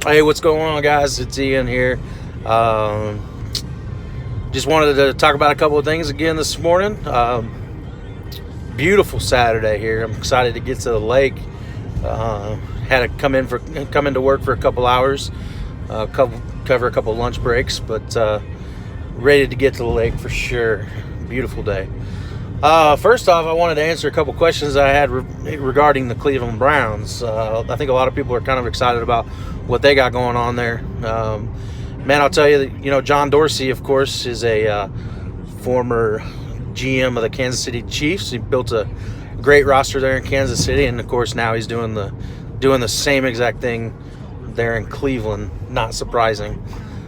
Hey, what's going on, guys? It's Ian here. Um, just wanted to talk about a couple of things again this morning. Beautiful Saturday here. I'm excited to get to the lake. Had to come into work for a couple hours, cover a couple lunch breaks, but ready to get to the lake for sure. Beautiful day. First off, I wanted to answer a couple questions I had regarding the Cleveland Browns. I think a lot of people are kind of excited about what they got going on there. Man, I'll tell you, John Dorsey, of course, is a former GM of the Kansas City Chiefs. He built a great roster there in Kansas City, and of course now he's doing the same exact thing there in Cleveland. Not surprising.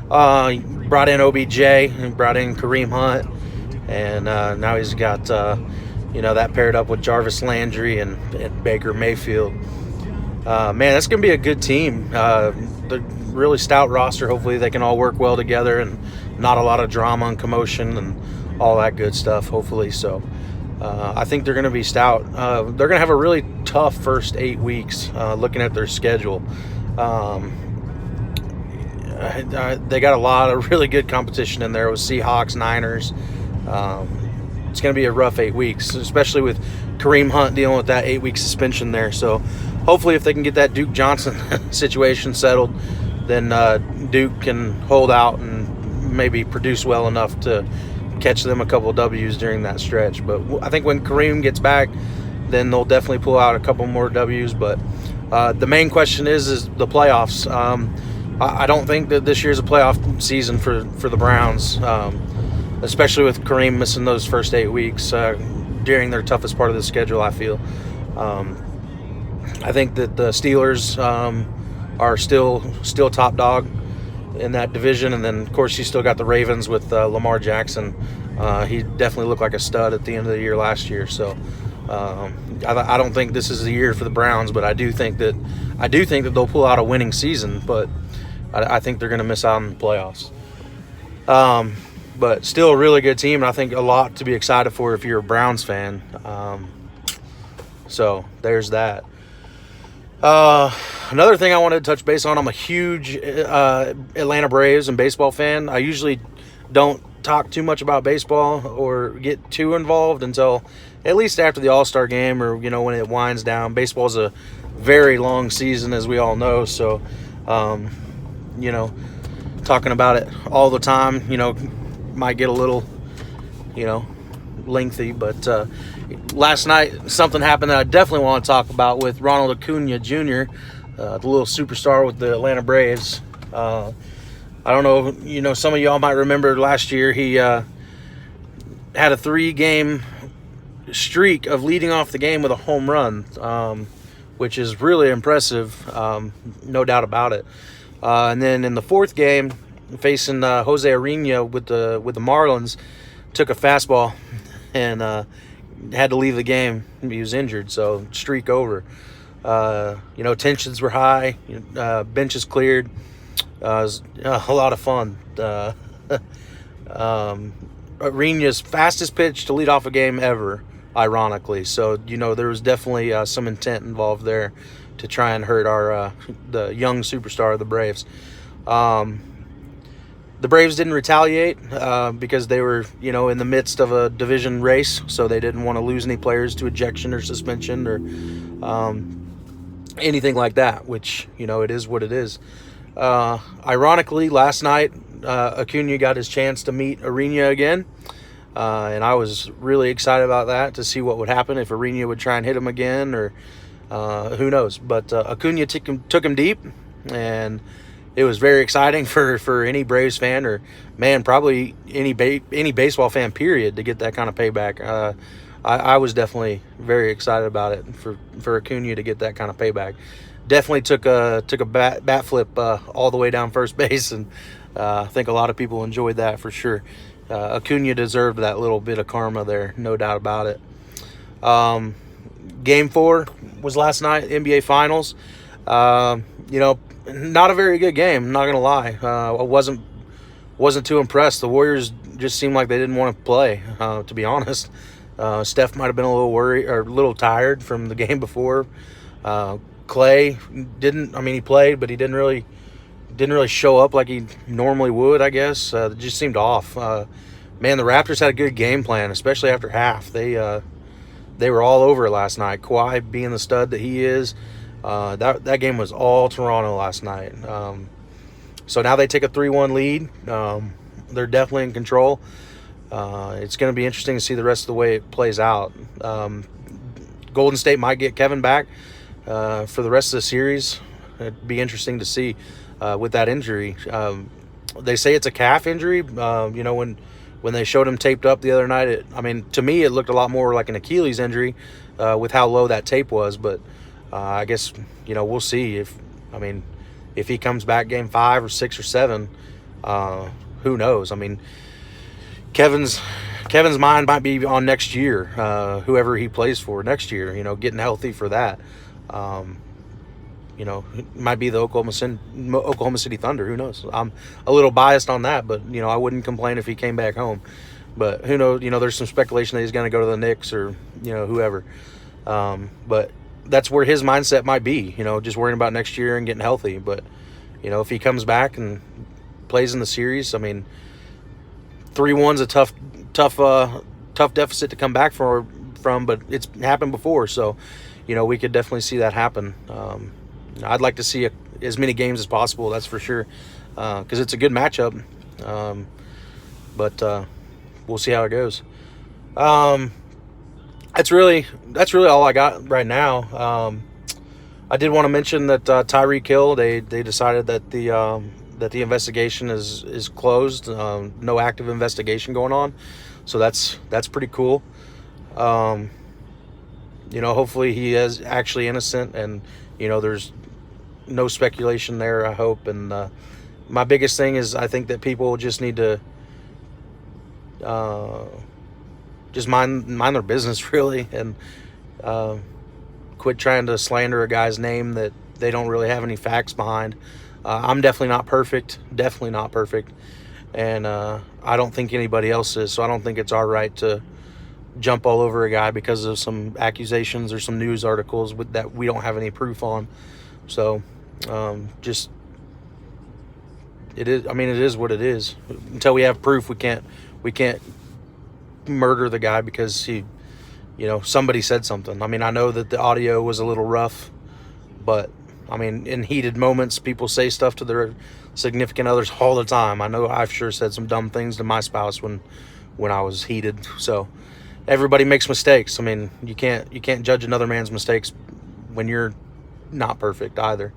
He brought in OBJ and brought in Kareem Hunt. And now he's got, that paired up with Jarvis Landry and Baker Mayfield. Man, that's going to be a good team. The really stout roster. Hopefully they can all work well together and not a lot of drama and commotion and all that good stuff, hopefully. So I think they're going to be stout. They're going to have a really tough first 8 weeks looking at their schedule. They got a lot of really good competition in there with Seahawks, Niners. It's going to be a rough 8 weeks, especially with Kareem Hunt dealing with that 8-week suspension there. So hopefully if they can get that Duke Johnson situation settled, then Duke can hold out and maybe produce well enough to catch them a couple of W's during that stretch. But I think when Kareem gets back, then they'll definitely pull out a couple more W's. But the main question is the playoffs. I don't think that this year's a playoff season for the Browns. Especially with Kareem missing those first 8 weeks during their toughest part of the schedule, I feel. I think that the Steelers are still top dog in that division, and then of course you still got the Ravens with Lamar Jackson. He definitely looked like a stud at the end of the year last year. So I don't think this is the year for the Browns, but I do think that they'll pull out a winning season. But I think they're going to miss out on the playoffs. But still a really good team, and I think a lot to be excited for if you're a Browns fan. So there's that. Another thing I wanted to touch base on, I'm a huge Atlanta Braves and baseball fan. I usually don't talk too much about baseball or get too involved until at least after the All-Star game or, when it winds down. Baseball's a very long season, as we all know, so, talking about it all the time, might get a little, lengthy. But last night, something happened that I definitely want to talk about with Ronald Acuna Jr., the little superstar with the Atlanta Braves. I don't know, some of y'all might remember last year he had a 3-game streak of leading off the game with a home run, which is really impressive, no doubt about it. And then in the 4th game, facing Jose Urena with the Marlins, took a fastball and had to leave the game. He was injured, so streak over. Tensions were high, benches cleared. It was a lot of fun. Urena's fastest pitch to lead off a game ever, ironically. So, there was definitely some intent involved there to try and hurt the young superstar of the Braves. The Braves didn't retaliate because they were, in the midst of a division race, so they didn't want to lose any players to ejection or suspension or anything like that, which, it is what it is. Ironically, last night, Acuna got his chance to meet Urena again, and I was really excited about that, to see what would happen if Urena would try and hit him again, or who knows. But Acuna took him deep, and it was very exciting for any Braves fan, or, man, probably any baseball fan, period, to get that kind of payback. I was definitely very excited about it for Acuna to get that kind of payback. Definitely took a bat flip all the way down first base, and I think a lot of people enjoyed that for sure. Acuna deserved that little bit of karma there, no doubt about it. Game 4 was last night, NBA Finals. Not a very good game, not gonna lie. I wasn't too impressed. The Warriors just seemed like they didn't want to play, to be honest. Steph might have been a little worried or a little tired from the game before. Clay didn't. I mean, he played, but he didn't really didn't really show up like he normally would, I guess. It just seemed off. Man, the Raptors had a good game plan, especially after half. They were all over it last night. Kawhi being the stud that he is, that game was all Toronto last night. So now they take a 3-1 lead. They're definitely in control. It's going to be interesting to see the rest of the way it plays out. Golden State might get Kevin back for the rest of the series. It'd be interesting to see with that injury. They say it's a calf injury. When they showed him taped up the other night, to me, it looked a lot more like an Achilles injury with how low that tape was. But I guess, we'll see if he comes back game 5 or 6 or 7. Who knows? Kevin's mind might be on next year, whoever he plays for next year, getting healthy for that. It might be the Oklahoma City Thunder. Who knows? I'm a little biased on that, but, I wouldn't complain if he came back home. But who knows? There's some speculation that he's going to go to the Knicks or, whoever. But that's where his mindset might be, just worrying about next year and getting healthy. But, if he comes back and plays in the series, 3-1's a tough deficit to come back from, but it's happened before. So, we could definitely see that happen. I'd like to see as many games as possible, that's for sure, because it's a good matchup. But we'll see how it goes. That's really all I got right now. I did want to mention that Tyreek Hill, they decided that the investigation is closed. No active investigation going on, so that's pretty cool. Hopefully he is actually innocent, and there's no speculation there, I hope. And my biggest thing is I think that people just need to just mind their business, really, and quit trying to slander a guy's name that they don't really have any facts behind. I'm definitely not perfect, and I don't think anybody else is, so I don't think it's our right to jump all over a guy because of some accusations or some news articles that we don't have any proof on. So it is what it is. Until we have proof, we can't murder the guy because he, somebody said something. I know that the audio was a little rough, but in heated moments, people say stuff to their significant others all the time. I know I've sure said some dumb things to my spouse when I was heated. So everybody makes mistakes. You can't judge another man's mistakes when you're not perfect either.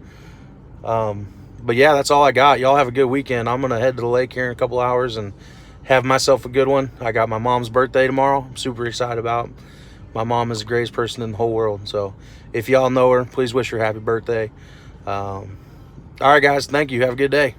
But yeah, that's all I got. Y'all have a good weekend. I'm gonna head to the lake here in a couple hours and have myself a good one. I got my mom's birthday tomorrow. I'm super excited about it. My mom is the greatest person in the whole world. So if y'all know her, please wish her happy birthday. All right, guys. Thank you. Have a good day.